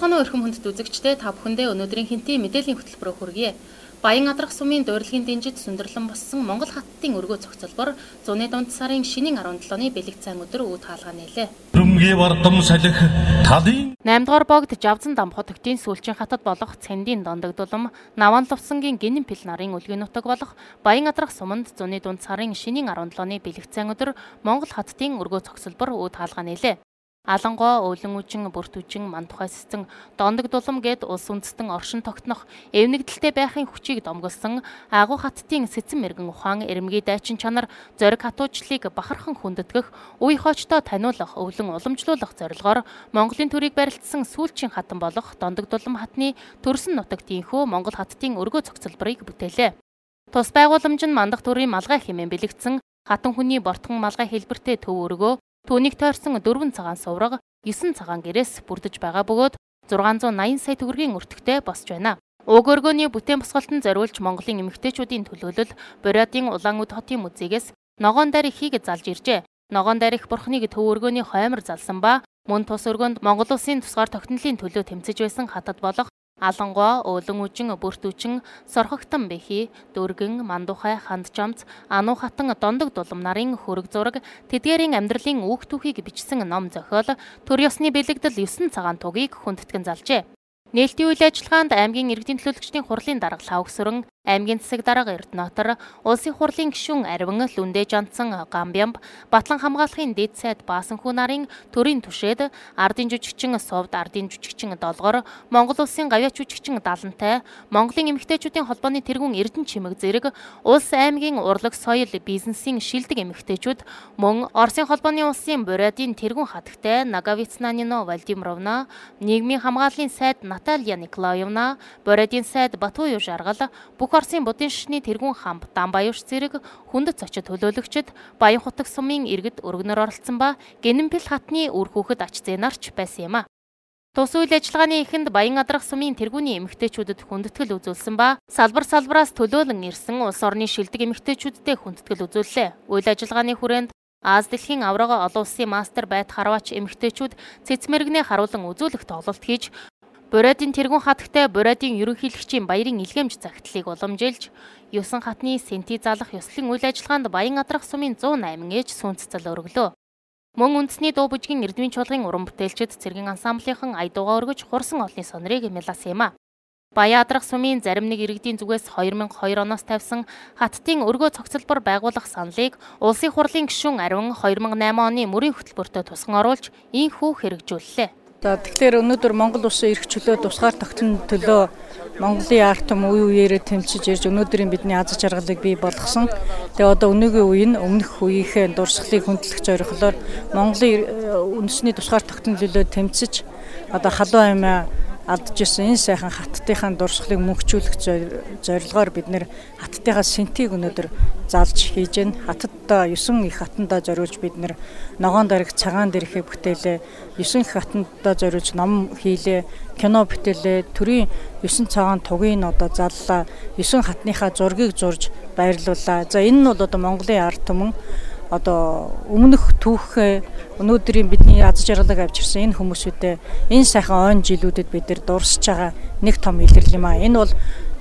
онцгой өрхөм хүндэт үзэгчдээ та бүхэндээ өнөөдрийн хинтийн мэдээллийн хөтөлбөрөөр хүргэе. Баян Адрах сумын дуурлага дэнжид сүндэрлэн боссон Монгол хаттын өргөө цогцлбор зуны дунд сарын шинийн 17-ны бэлэг цайн өдөр үе таалгаа нээлээ. 8 дугаар богд Жавзан дамхут төктийн сүүлчийн хатад болох Цэндийн дондогдулам Наван Лувсангийн гинэн пил нарын үлгийн нутаг болох Баян Адрах суманд зуны дунд сарын шинийн 17-ны бэлэг цайн өдөр Монгол хаттын өргөө цогцлбор үе таалгаа нээлээ. Алангой, өвлөн үжин, бүрт үжин, мандухай сэцэн, дондог дулам гэд улс үндэстэн оршин тогтнох, эвнэгдэлтэй байхын хүчийг домголсон агуу хаттын сэцэн мэргэн ухаан, эрэмгий дайчин чанар, зориг хатуучлалыг бахархан хүндэтгэх, үе хоочтой таниулах, өвлөн уламжлуулах зорилгоор Монголын төрийг барилдсан сүүлчийн хатан болох дондог дулам хатны төрсөн нутагт инхүү Монгол хаттын өргөө цогцлборыг бүтээлээ. Тус байгууламж нь мандах төрийн малгай хэмээн бэлэгдсэн хатан хүний бортхон малгай хэлбэртэй төв өргөө түүнийг тойрсон 4 цагаан сувраг, 9 цагаан гэрээс бүрдэж байгаа бөгөөд 680 сая төгрөгийн өртөгтэй босч байна. Уг өргөөний бүтээн босголтод зориулж Монголын эмэгтэйчүүдийн төлөөлөл Бурятын Улаан үд хотын музейгээс ногоон дарихийг залж иржээ. Ногоон дарих бурхныг төв өргөөний хоймор залсан ба мөн тус өргөөнд Монгол улсын тусгаар тогтнолын төлөө тэмцэж байсан хатад болох Алангой, өвлөн үжин, бүрт үжин, сорхогтон бэхий, дөргөн, мандухай, хандчамц, ануу хатан дондог дулам нарын хөрөг зураг, тэдгээрийн амьдралын үүх түүхийг бичсэн ном зохиол, төр ёсны бэлэгдэл 9 цагаан тугийг хүндэтгэн залжээ. Нээлтийн үйл ажиллагаанд аймгийн иргэдийн төлөөлөгчдийн хурлын дарга Лавгсүрэн, аймгийн засаг дарга Эрдэнэтр, улсын хурлын гишүүн Арвин, Лүндэ Жандсан, Гамбямб, Батлан хамгаалахын дэд сайд Баасанхүү нарын төрийн түшээд, ардын жүжигчин Совд, ардын жүжигчин Долгор, Монгол улсын гавьяач жүжигчин Далантай, Монголын эмэгтэйчүүдийн холбооны тэргүүн Эрдэнэ чимэг зэрэг улс аймгийн урлаг соёл бизнесийн шилдэг эмэгтэйчүүд мөн Оросын холбооны улсын Бурятын тэргүүн хатагтай Нагавицнанино Владимировна, нийгмийн хамгааллын сайд Наталья Николаевна, Бурятын сайд Батуй Жаргал, бүх Оросын будын шишний тэргүүн хамт Дамбаюш зэрэг хүндэт зочид төлөөлөгчд Баян хутаг сумын иргэд өргөнөөр оролцсон ба гинэн пил хатны үр хүүхэд ач зээнарч байсан юм а. Тус үйл ажиллагааны эхэнд Баян Адрах сумын тэргүүний эмэгтэйчүүдэд хүндэтгэл үзүүлсэн ба салбар-салбараас төлөөлөн ирсэн улс орны шилдэг эмэгтэйчүүдтэй хүндэтгэл үзүүллээ. Үйл ажиллагааны хүрээнд Аз дэлхийн аврага олон улсын мастер байт харваач эмэгтэйчүүд цэцмэргнээ харуулan үзүүлэх тоглолт хийж Бурятын тэргүүн хатагтай Бурятын ерөнхийлөгчийн баярын илгээмж загтлыг уламжилж 9 хатны сэнти залах ёслолын үйл ажиллагаанд Баян Адрах сумын 108 ээж сүнцэцэл өргөлөө. Мөн үндэсний дуу бүжгийн эрдмийн чуулгын уран бүтээлчид цэргийн ансамблийнхан ая дуугаа өргөж хурсан олны сонирыг мэласан юм а. Баян Адрах сумын зарим нэг иргэдийн зүгээс 2002 оноос тавьсан хаттын өргөө цогцлбор байгуулах саналыг улсын хурлын гишүүн Арвин 2008 оны мөрийн хөтөлбөртөө тусган оруулж ийхүү хэрэгжүүллээ. Тэгэхээр өнөөдөр Монгол улсын эрх чөлөө тусгаар тогтнолын төлөө Монголын ард түмэн үе үеэрээ тэмцэж ирж өнөөдрийн бидний аз жаргалыг бий болгосон. Тэгээ одоо өнөөгийн үе нь өмнөх үеийнхээ дурсгалыг хөндлөх зорилгоор Монголын үндэсний тусгаар тогтнолын төлөө тэмцэж одоо халуун аймаа алдж ирсэн энэ сайхан хаттынхаа дурсгалыг мөнхжүүлэх зорилгоор бид нэр хаттынхаа сэнтийг өнөөдөр залж хийж гэн. Хаттад 9 их хатандаа зориулж бид нэр ногоон дарих цагаан дэрхээ бүтээлээ, 9 их хатандаа зориулж ном хийлээ, кино бүтээлээ, төрийн 9 цагаан тугийг одоо заллаа, 9 хатныхаа зургийг зурж баярлууллаа. За энэ нь бол одоо Монголын ард түмэн одоо өмнөх түүхээ өнөөдрийн бидний аз жаргалыг авчирсан энэ хүмүүсүүдээ энэ сайхан ойн жилүүдэд бид нар дурсаж байгаа нэг том илэрэл юм а. Энэ бол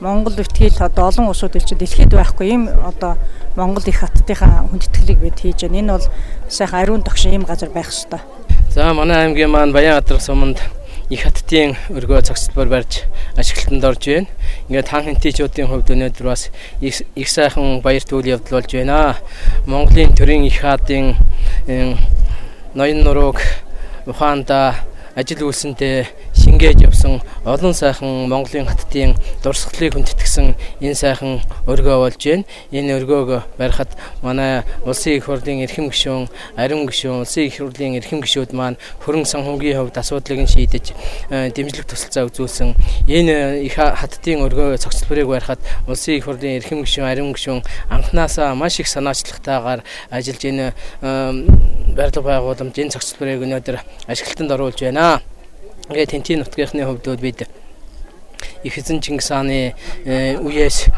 Монгол өвтгөл одоо олон улсууд илж дэлхийд байхгүй юм одоо Монгол их хаттынхаа хүндэтгэлийг бид хийж байна. Энэ бол сайхан ариун тогшин ийм газар байх ёстой. За манай аймгийн маань Баян Адрах суманд их хаттын өргөө цогцлбор барьж ашиглалтанд орж байна. Ингээд хан хэнтийчүүдийн хувьд өнөөдөр бас их сайхан баяр түүл явдал болж байна. Монголын төрийн их хаадын ноён нурууг ухаанда ажил үйлсэндээ шингээж явсан олон сайхан Монголын хаттын дурсгалыг хүндэтгсэн энэ сайхан өргөө болж байна. Энэ өргөөг барихад манай улсын их хурлын эрхэм гишүүн, Арвин гишүүн, улсын их хурлын эрхэм гишүүд маань хөрөн санхүүгийн хувьд асуудлыг шийдэж дэмжлэг тусалцаа үзүүлсэн. Энэ их хаттын өргөө цогцлборыг барихад улсын их хурлын эрхэм гишүүн, Арвин гишүүн анханасаа маш их санаачлагтайгаар ажиллаж энэ барилга байгууламж энэ цогцлборыг өнөөдөр ашиглалтанд оруулж байна. Тэгээд тэнцийн нутгийнхны хувьд бид их эзэн Чингис хааны үеэс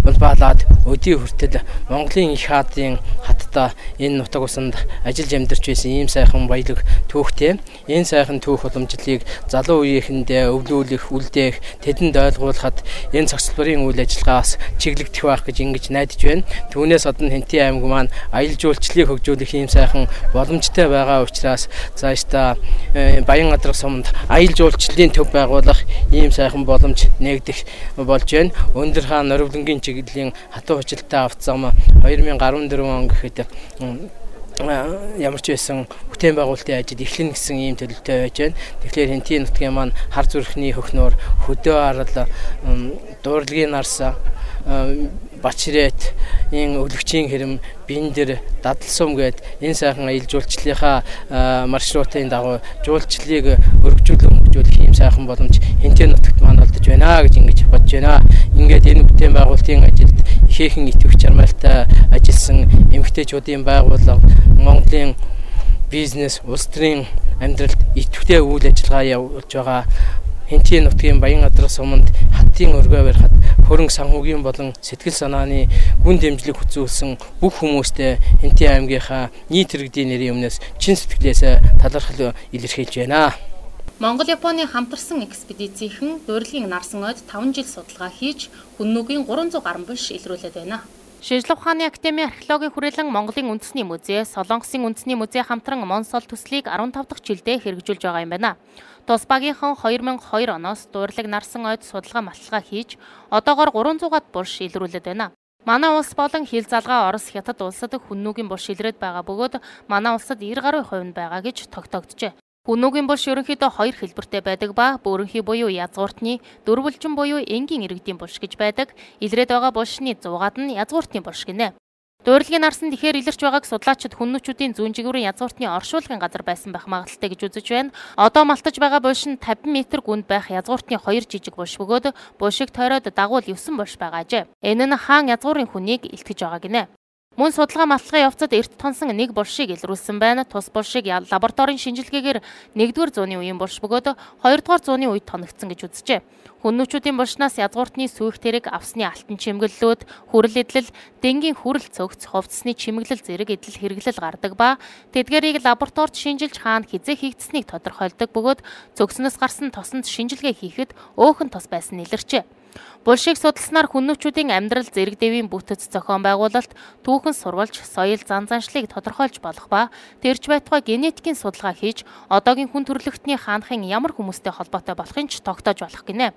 улбаалаад өдий хүртэл Монголын их хаадын хатад одоо энэ нутаг усанд ажиллаж амьдарч байсан ийм сайхан баялаг түүхтэй. Энэ сайхан түүх уламжлалыг залуу үеийнхэндээ өвлүүлэх, үлдээх, тэдэнд ойлгуулахад энэ цогцлбарын үйл ажиллагаас чиглэгдэх байх гэж ингэж найдаж байна. Түүнээс одоо Хэнтийн аймаг маань аялал жуулчлалыг хөгжүүлэх ийм сайхан боломжтой байгаа учраас цаашдаа Баян Адрах суманд аялал жуулчлалын төв байгуулах ийм сайхан боломж нээгдэх болж байна. Өндөр хаан Норивлонгийн чиглэлийн хатуу хүчилтэй автозам 2014 он гэхэд ямар ч байсан бүтээн байгуулалтын ажил эхлэн гэсэн ийм төлөвтэй байж байна. Тэгэхээр Хэнтийн нутгийн маань хар зүрхний хөхнөөр, хөдөө арал, дуурлагын нарс, бачрет, энэ өвлөгчийн хэрэм, биндэр, дадал сум гээд энэ сайхан аялал жуулчлалынхаа маршрутын дагуу жуулчлалыг хөгжүүлэх ийм сайхан боломж Хэнтийн нутагт маань олдож байна гэж ингэж бодож байна. Ингээд энэ бүтээн байгуулалтын ажилд ихээхэн итгэвч чармайлтай ажилласан эмэгтэйчүүдийн байгууллага Монголын бизнес, улс төрийн амьдралд идэвхтэй үйл ажиллагаа явуулж байгаа Хэнтийн нутгийн Баян Адрах суманд хаттын өргөө барихад хөрөнгө санхүүгийн болон сэтгэл санааны гүн дэмжлэг хүзүүлсэн бүх хүмүүстээ Хэнтийн аймгийнхаа нийт иргэдийн нэрийн өмнөөс чин сэтгэлээсээ талархал илэрхийлж байна. Монгол-Японы хамтарсан экспедицийнхэн дуурилгын нарсан ойд 5 жил судалгаа хийж хүннүүгийн 300 гаруй биш илрүүлээд байна. Шинжлэх ухааны академийн археологийн хүрээлэн Монголын үндэсний музей, Солонгосын үндэсний музей хамтран Монсол төслийг 15 дахь жилдээ хэрэгжүүлж байгаа юм байна. Тус багийнхан 2002 оноос дуурилаг нарсан ойд судалгаа малталгаа хийж одоогоор 300-аад булш илрүүлээд байна. Манай улс болон хил залгаа Орос, Хятад улсад хүннүүгийн булш илрээд байгаа бөгөөд манай улсад 90 гаруй хувь байгаа гэж тогтоогджээ. Хүннүүгийн булш ерөнхийдөө 2 хэлбэртэй байдаг ба бөөрөнхий буюу язгууртны, дөрвөлжин буюу энгийн иргэдийн булш гэж байдаг. Илрээд байгаа булшны 100-аад нь язгууртны булш гинэ. Дуурилгын нарсан тэгэхээр илэрч байгааг судлаачид хүннүүчүүдийн зүүн жигүүрийн язгууртны оршуулгын газар байсан байх магадaltaй гэж үзэж байна. Одоо малтаж байгаа булш нь 50 м гүнд байх язгууртны 2 жижиг булш бөгөөд булшиг тойроод дагуул 9 булш байгаа ажээ. Энэ нь хаан язгуурын хүнийг илтгэж байгаа гинэ. Мөн судалгаа малтлагын явцад эрт тонсон нэг булшийг илрүүлсэн байна. Тус булшийг лабораторийн шинжилгээгээр 1-р зууны үеийн булш бөгөөд 2-р зууны үед тоногдсон гэж үзжээ. Хүннүүчүүдийн булшнаас язгууртны сүйх тэрэг, авсны алтан чимэглэлүүд, хүрэл эдлэл, дэнгийн хүрэл цогц, хувцсны чимэглэл зэрэг эдлэл хэрэглэл гардаг ба тэдгээрийг лабораторид шинжилж хаана хизээ хийгдсэнийг тодорхойлдог бөгөөд цогснос гарсан тосонд шинжилгээ хийхэд өөхөн тос байсан илэрчээ. Булшийг судалснаар хүннүүчүүдийн амьдрал, зэрэг дэвийн бүтэц зохион байгуулалт, түүхэн сурвалж, соёл зан заншлыг тодорхойлж болох ба тэрж байтугай генетикийн судалгаа хийж одоогийн хүн төрөлхтний хаанхын ямар хүмүүстэй холбоотой болохыг ч тогтоож болох гинэ.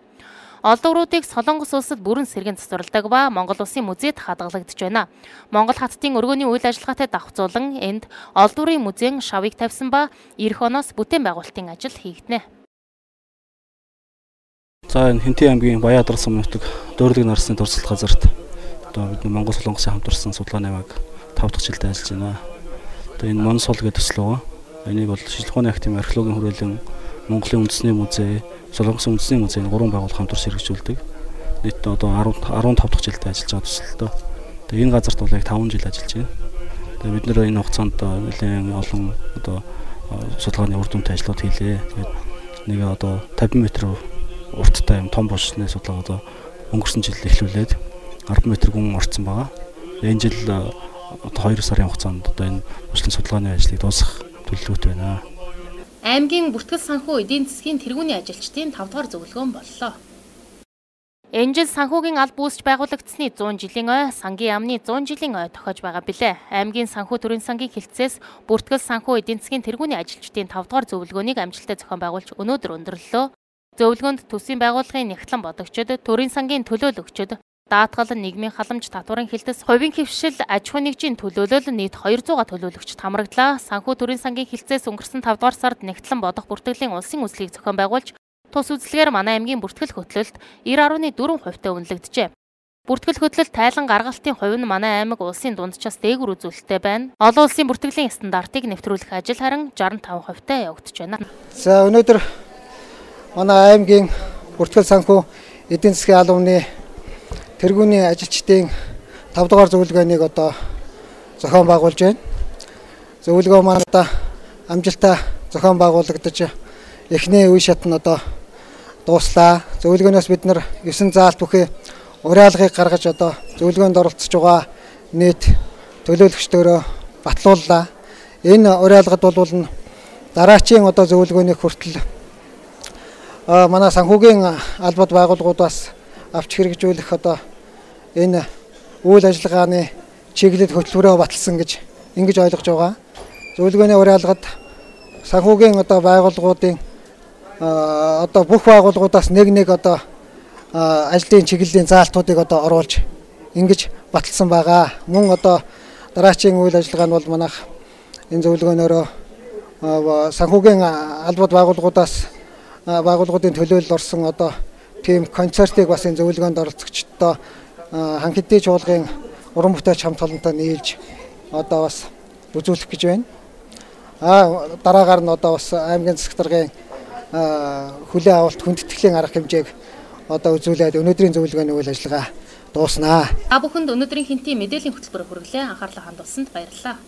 Олдвруудыг Солонгос улсад бүрэн сэргэн цэцэрлдэг ба Монгол улсын музейд хадгалагдж байна. Монгол хаттын өргөний үйл ажиллагаатай давхцуулан энд олдврын музейн шавыг тавьсан ба эх оноос бүтээн байгуулалтын ажил хийгдэнэ. За энэ Хэнтийн аймгийн Баян Адрах сум нутаг дуурилгын нарсны дурсгал газарт одоо бид Монгол Солонгосын хамтарсан судалгааны аймаг 5 дахь жилдээ ажиллаж байна. Одоо энэ Монсол гэдэг төсөл байгаа. Энийг бол шинжлэх ухааны академийн археологийн хүрээлэн Монголын үндэсний музей, Солонгосын үндэсний музейн 3 байгууллага хамтарч хэрэгжүүлдэг. Нийт одоо 15 дахь жилдээ ажиллаж байгаа төсөлтөө. Тэгээ энэ газарт бол яг 5 жил ажиллаж байна. Тэгээ бид нэр энэ хугацаанд нэлээд олон одоо судалгааны үр дүнтэй ажлууд хийлээ. Тэгээд нэг одоо 50 м урттай юм том булшны судалгаа одоо өнгөрсөн жил эхлүүлээд 10 м гүн орцсон байгаа. Энэ жил одоо 2 сарын хугацаанд одоо энэ булшны судалгааны ажлыг дуусгах төлөвлөгөөтэй байна. Аймгийн бүртгэл санхүү эдийн засгийн тэргүүний ажилчдын 5 дугаар зөвлөгөөн боллоо. Энэ жил санхүүгийн алба үүсч байгуулагдсны 100 жилийн ой, сангийн яамны 100 жилийн ой тохиож байгаа билээ. Аймгийн санхүү төрийн сангийн хилцээс бүртгэл санхүү эдийн засгийн тэргүүний ажилчдын 5 дугаар зөвлөгөөнийг амжилттай зохион байгуулж өнөөдөр өндөрлөлөө. Зөвлөгөөнд төсвийн байгууллагын нягтлан бодогчид, төрийн сангийн төлөөлөгчид, даатгал, нийгмийн халамж, татварын хилтэс, хувийн хөвшил, аж ахуйн нэгжийн төлөөлөл нийт 200 төлөөлөгчд хамрагдлаа. Санхүү төрийн сангийн хилцээс өнгөрсөн 5 дугаар сард нягтлан бодох бүртгэлийн улсын үзлийг зохион байгуулж, тус үзлэгээр манай аймгийн бүртгэл хөтлөлт 90.4% үнэлэгджээ. Бүртгэл хөтлөлт тайлан гаргалтын хувь нь манай аймаг улсын дунджаас дээгүүр үзүүлэлттэй байна. Олон улсын бүртгэлийн стандартыг нэвтрүүлэх ажил харин 65%-тай явагдаж байна. За өнөөдөр манай аймгийн бүртгэл санхүү эдийн засгийн албаны тэргүүний ажилчдын 5 дугаар зөвлөгөөнийг одоо зохион байгуулж байна. Зөвлөгөө маань одоо амжилттай зохион байгуулагдаж эхний үе шат нь одоо дууслаа. Зөвлөгөөнөөс бид нар 9 заалт бүхий уриалгыг гаргаж одоо зөвлөгөөнд оролцож байгаа нийт төлөөлөгчдөө батлууллаа. Энэ уриалгад бол дараачийн одоо зөвлөгөөний хүртэл манай санхүүгийн албад байгууллагуудаас авч хэрэгжүүлэх одоо энэ үйл ажиллагааны чиглэл хөтөлбөрөө баталсан гэж ингэж ойлгож байгаа. Зөвлөгөөний уриалгад санхүүгийн одоо байгууллагуудын одоо бүх байгууллагуудаас нэг одоо ажлын чиглэлийн заалтуудыг одоо оруулж ингэж баталсан байгаа. Мөн одоо дараачийн үйл ажиллагаа нь бол манайх энэ зөвлөгөөнөөрөө санхүүгийн албад байгууллагуудын төлөөлөл орсон одоо тийм концертыг бас энэ зөвлөгөөнд оролцогчдоо хан хэдий чуулгын уран бүтээлч хамт олонтой нийлж одоо бас үзүүлэх гэж байна. Дараагаар нь одоо бас аймгийн засаг даргын хүлээн авалт хүндэтгэлийн арга хэмжээг одоо үзүүлээд өнөөдрийн зөвлөгөөний үйл ажиллагаа дууснаа. Та бүхэнд өнөөдрийн хинтийн мэдээллийн хөтөлбөр хүргэлээ. Анхаарлаа хандуулсанд баярлалаа.